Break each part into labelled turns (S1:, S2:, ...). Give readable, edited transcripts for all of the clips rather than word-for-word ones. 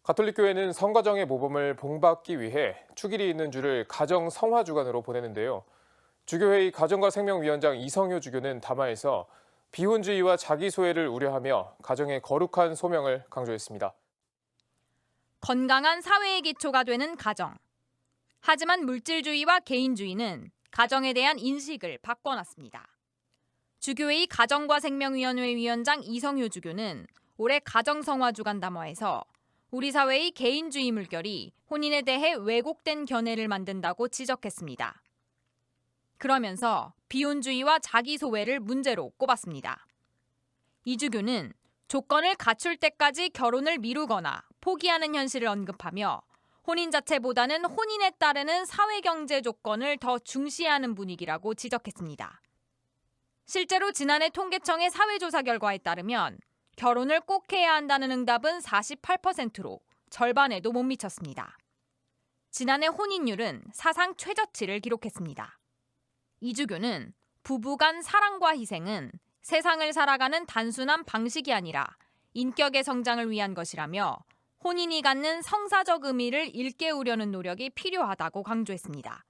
S1: 가톨릭교회는 성가정의 모범을 본받기 위해 축일이 있는 주를 가정 성화 주간으로 보내는데요. 주교회의 가정과 생명위원장 이성효 주교는 담화에서 비혼주의와 자기소외를 우려하며 가정의 거룩한 소명을 강조했습니다.
S2: 건강한 사회의 기초가 되는 가정. 하지만 물질주의와 개인주의는 가정에 대한 인식을 바꿔놨습니다. 주교회의 가정과 생명위원회 위원장 이성효 주교는 올해 가정성화주간 담화에서 우리 사회의 개인주의 물결이 혼인에 대해 왜곡된 견해를 만든다고 지적했습니다. 그러면서 비혼주의와 자기소외를 문제로 꼽았습니다. 이 주교는 조건을 갖출 때까지 결혼을 미루거나 포기하는 현실을 언급하며 혼인 자체보다는 혼인에 따르는 사회경제 조건을 더 중시하는 분위기라고 지적했습니다. 실제로 지난해 통계청의 사회조사 결과에 따르면 결혼을 꼭 해야 한다는 응답은 48%로 절반에도 못 미쳤습니다. 지난해 혼인율은 사상 최저치를 기록했습니다. 이 주교는 부부 간 사랑과 희생은 세상을 살아가는 단순한 방식이 아니라 인격의 성장을 위한 것이라며 혼인이 갖는 성사적 의미를 일깨우려는 노력이 필요하다고 강조했습니다.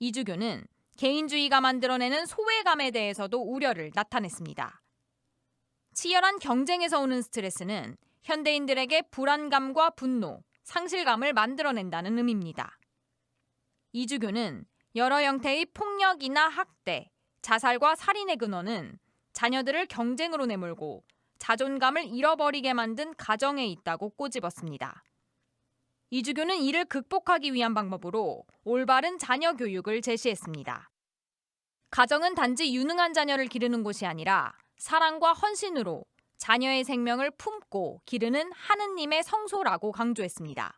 S2: 이 주교는 개인주의가 만들어내는 소외감에 대해서도 우려를 나타냈습니다. 치열한 경쟁에서 오는 스트레스는 현대인들에게 불안감과 분노, 상실감을 만들어낸다는 의미입니다. 이 주교는 여러 형태의 폭력이나 학대, 자살과 살인의 근원은 자녀들을 경쟁으로 내몰고 자존감을 잃어버리게 만든 가정에 있다고 꼬집었습니다. 이 주교는 이를 극복하기 위한 방법으로 올바른 자녀 교육을 제시했습니다. 가정은 단지 유능한 자녀를 기르는 곳이 아니라 사랑과 헌신으로 자녀의 생명을 품고 기르는 하느님의 성소라고 강조했습니다.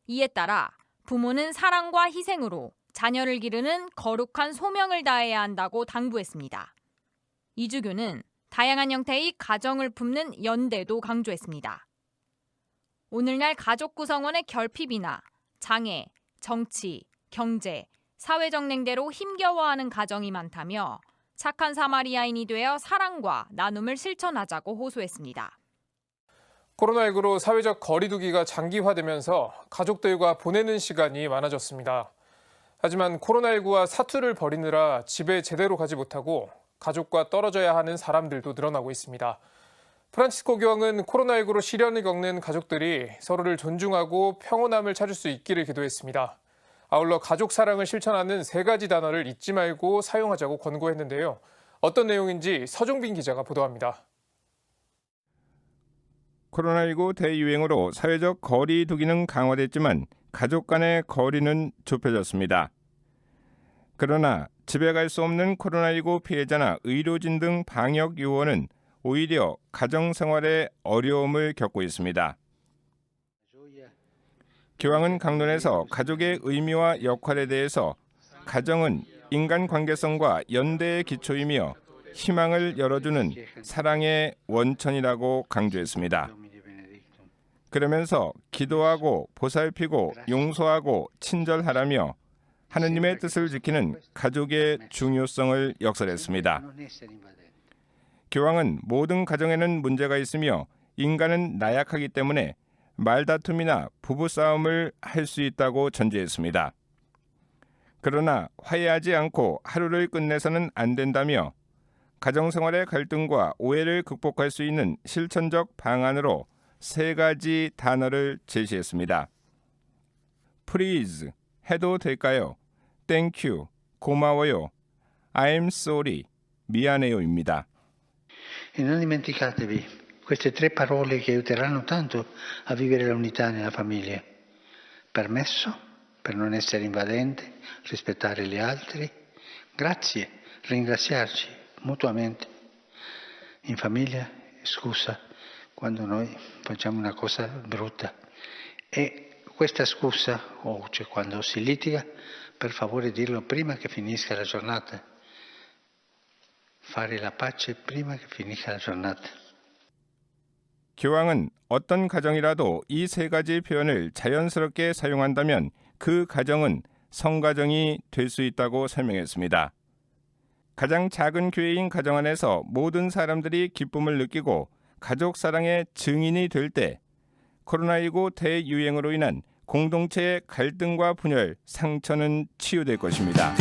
S2: 이에 따라 부모는 사랑과 희생으로 자녀를 기르는 거룩한 소명을 다해야 한다고 당부했습니다. 이 주교는 다양한 형태의 가정을 품는 연대도 강조했습니다. 오늘날 가족 구성원의 결핍이나 장애, 정치, 경제, 사회적 냉대로 힘겨워하는 가정이 많다며 착한 사마리아인이 되어 사랑과 나눔을 실천하자고 호소했습니다.
S1: 코로나19로 사회적 거리두기가 장기화되면서 가족들과 보내는 시간이 많아졌습니다. 하지만 코로나19와 사투를 벌이느라 집에 제대로 가지 못하고 가족과 떨어져야 하는 사람들도 늘어나고 있습니다. 프란치스코 교황은 코로나19로 시련을 겪는 가족들이 서로를 존중하고 평온함을 찾을 수 있기를 기도했습니다. 아울러 가족 사랑을 실천하는 3가지 단어를 잊지 말고 사용하자고 권고했는데요. 어떤 내용인지 서종빈 기자가 보도합니다.
S3: 코로나19 대유행으로 사회적 거리 두기는 강화됐지만 가족 간의 거리는 좁혀졌습니다. 그러나 집에 갈 수 없는 코로나19 피해자나 의료진 등 방역 요원은 오히려 가정 생활에 어려움을 겪고 있습니다. 교황은 강론에서 가족의 의미와 역할에 대해서 가정은 인간관계성과 연대의 기초이며 희망을 열어주는 사랑의 원천이라고 강조했습니다. 그러면서 기도하고 보살피고 용서하고 친절하라며 하느님의 뜻을 지키는 가족의 중요성을 역설했습니다. 교황은 모든 가정에는 문제가 있으며 인간은 나약하기 때문에 말다툼이나 부부싸움을 할 수 있다고 전제했습니다. 그러나 화해하지 않고 하루를 끝내서는 안 된다며 가정생활의 갈등과 오해를 극복할 수 있는 실천적 방안으로 3가지 단어를 제시했습니다. Please 해도 될까요? Thank you 고마워요. I'm sorry 미안해요입니다.
S4: E non dimenticatevi queste 3 parole che aiuteranno tanto a vivere l'unità nella famiglia. Permesso, per non essere invadente, rispettare gli altri. Grazie, ringraziarci mutuamente. In famiglia, scusa quando noi facciamo una cosa brutta. E questa scusa, cioè quando si litiga, per favore dirlo prima che finisca la giornata. Fare la pace prima che finisca la giornata.
S3: 교황은 어떤 가정이라도 이 3가지 표현을 자연스럽게 사용한다면 그 가정은 성가정이 될 수 있다고 설명했습니다. 가장 작은 교회인 가정 안에서 모든 사람들이 기쁨을 느끼고 가족 사랑의 증인이 될 때 코로나19 대유행으로 인한 공동체의 갈등과 분열, 상처는 치유될 것입니다.